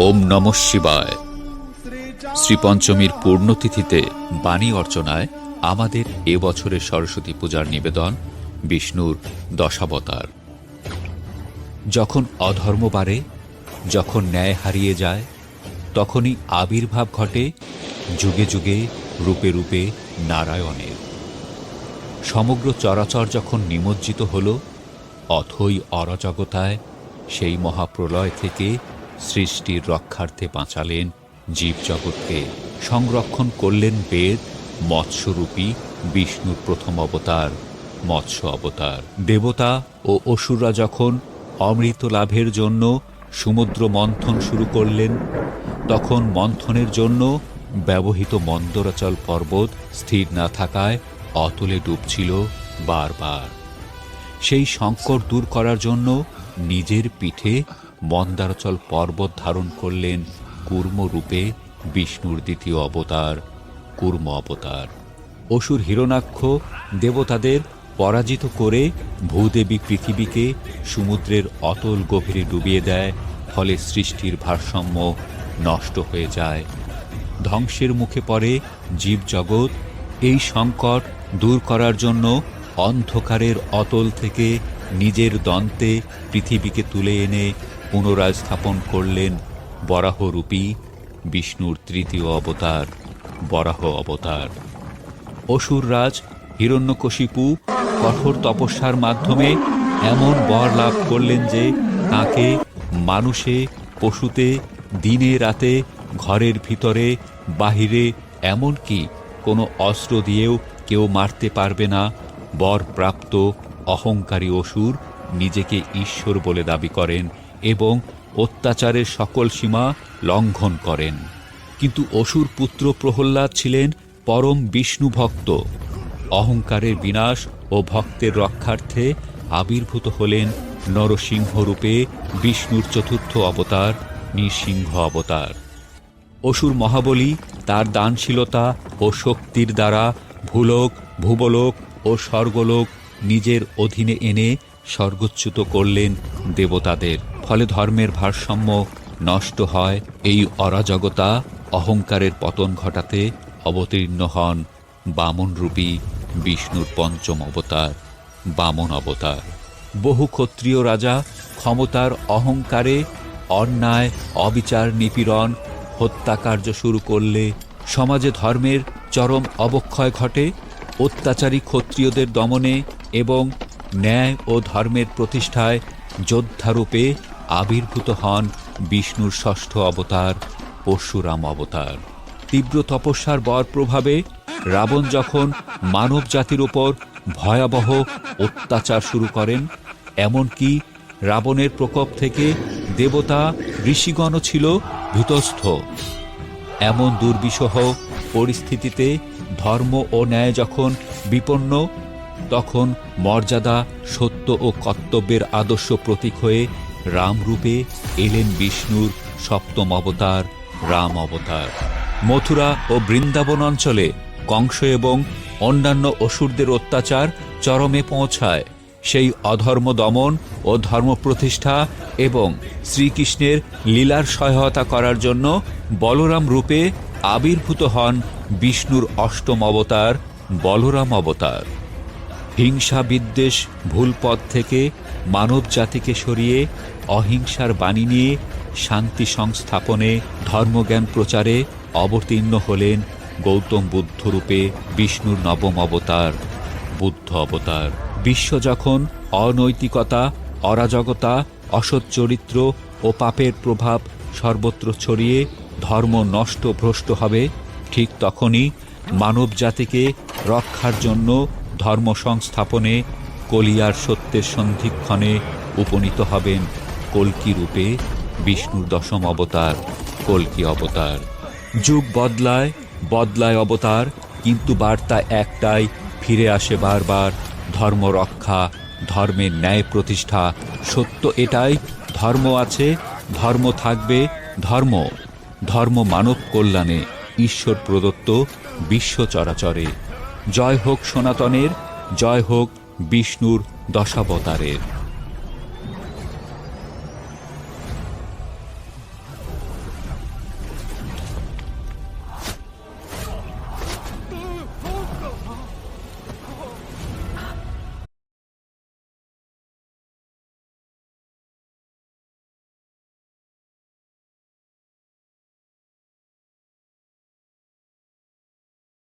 ওম নমঃ শিবায়। শ্রীপঞ্চমীর পূর্ণতিথিতে বাণী অর্চনায় আমাদের এবছরের সরস্বতী পূজার নিবেদন বিষ্ণুর দশাবতার। যখন অধর্ম বাড়ে, যখন ন্যায় হারিয়ে যায়, তখনই আবির্ভাব ঘটে যুগে যুগে রূপে রূপে নারায়ণের। সমগ্র চরাচর যখন নিমজ্জিত হল অথই অরাজকতায়, সেই মহাপ্রলয় থেকে সৃষ্টির রক্ষার্থে বাঁচালেন জীবজগৎকে, সংরক্ষণ করলেন বেদ, মৎস্যরূপী বিষ্ণুর প্রথম অবতার মৎস্য অবতার। দেবতা ও অসুররা যখন অমৃত লাভের জন্য সমুদ্র মন্থন শুরু করলেন, তখন মন্থনের জন্য ব্যবহৃত মন্দরাচল পর্বত স্থির না থাকায় অতলে ডুবছিল বারবার। সেই সংকট দূর করার জন্য নিজের পিঠে মন্দারচল পর্বত ধারণ করলেন কূর্মরূপে বিষ্ণুর দ্বিতীয় অবতার কূর্ম অবতার। অসুর হিরণ্যাক্ষ দেবতাদের পরাজিত করে ভূদেবী পৃথিবীকে সমুদ্রের অতল গভীরে ডুবিয়ে দেয়, ফলে সৃষ্টির ভারসাম্য নষ্ট হয়ে যায়, ধ্বংসের মুখে পড়ে জীবজগৎ। এই সংকট দূর করার জন্য অন্ধকারের অতল থেকে নিজের দন্তে পৃথিবীকে তুলে এনে পুনরায় স্থাপন করলেন বরাহরূপী বিষ্ণুর তৃতীয় অবতার বরাহ অবতার। অসুররাজ হিরণ্যকশিপু কঠোর তপস্যার মাধ্যমে এমন বর লাভ করলেন যে তাঁকে মানুষে, পশুতে, দিনে রাতে, ঘরের ভিতরে বাহিরে, এমনকি কোনো অস্ত্র দিয়েও কেউ মারতে পারবে না। বরপ্রাপ্ত অহংকারী অসুর নিজেকে ঈশ্বর বলে দাবি করেন এবং অত্যাচারের সকল সীমা লঙ্ঘন করেন। কিন্তু অসুর পুত্র প্রহ্লাদ ছিলেন পরম বিষ্ণু ভক্ত। অহংকারের বিনাশ ও ভক্তের রক্ষার্থে আবির্ভূত হলেন নরসিংহরূপে বিষ্ণুর চতুর্থ অবতার নৃসিংহ অবতার। অসুর মহাবলী তার দানশীলতা ও শক্তির দ্বারা ভূলোক, ভুবলোক ও স্বর্গলোক নিজের অধীনে এনে স্বর্গচ্যুত করলেন দেবতাদের। ফলে ধর্মের ভারসাম্য নষ্ট হয়। এই অরাজকতা অহংকারের পতন ঘটাতে অবতীর্ণ হন বামনরূপী বিষ্ণুর পঞ্চম অবতার বামন অবতার। বহু ক্ষত্রিয় রাজা ক্ষমতার অহংকারে অন্যায়, অবিচার, নিপীড়ন, হত্যাকার্য শুরু করলে সমাজে ধর্মের চরম অবক্ষয় ঘটে। অত্যাচারী ক্ষত্রিয়দের দমনে এবং ন্যায় ও ধর্মের প্রতিষ্ঠায় যোদ্ধারূপে আবির্ভূত হন বিষ্ণুর ষষ্ঠ অবতার পরশুরাম অবতার। তীব্র তপস্যার বর প্রভাবে রাবণ যখন মানব জাতির উপর ভয়াবহ অত্যাচার শুরু করেন, এমনকি রাবণের প্রকোপ থেকে দেবতা ঋষিগণও ছিল ভীতস্থ। এমন দুর্বিষহ পরিস্থিতিতে ধর্ম ও ন্যায় যখন বিপন্ন, তখন মর্যাদা, সত্য ও কর্তব্যের আদর্শ প্রতীক হয়ে রামরূপে এলেন বিষ্ণুর সপ্তম অবতার রাম অবতার। মথুরা ও বৃন্দাবন অঞ্চলে কংস এবং অন্যান্য অসুরদের অত্যাচার চরমে পৌঁছায়। সেই অধর্ম দমন ও ধর্ম প্রতিষ্ঠা এবং শ্রীকৃষ্ণের লীলার সহায়তা করার জন্য বলরাম রূপে আবির্ভূত হন বিষ্ণুর অষ্টম অবতার বলরাম অবতার। হিংসা, বিদ্বেষ, ভুল পথ থেকে মানব জাতিকে সরিয়ে অহিংসার বাণী নিয়ে শান্তি সংস্থাপনে, ধর্মজ্ঞান প্রচারে অবতীর্ণ হলেন গৌতম বুদ্ধরূপে বিষ্ণুর নবম অবতার বুদ্ধ অবতার। বিশ্ব যখন অনৈতিকতা, অরাজকতা, অসৎ চরিত্র ও পাপের প্রভাব সর্বত্র ছড়িয়ে ধর্ম নষ্ট ভ্রষ্ট হবে, ঠিক তখনই মানব জাতিকে রক্ষার জন্য ধর্ম সংস্থাপনে কলিয়ার সত্যের সন্ধিক্ষণে উপনীত হবেন কল্কি রূপে বিষ্ণুর দশম অবতার কল্কি অবতার। যুগ বদলায়, বদলায় অবতার, কিন্তু বার্তা একটাই, ফিরে আসে বারবার ধর্ম রক্ষা, ধর্মের ন্যায় প্রতিষ্ঠা। সত্য এটাই, ধর্ম আছে, ধর্ম থাকবে, ধর্ম ধর্ম মানব কল্যাণে, ঈশ্বর প্রদত্ত বিশ্ব চরাচরে। জয় হোক সনাতনের, জয় হোক বিষ্ণুর দশাবতারের।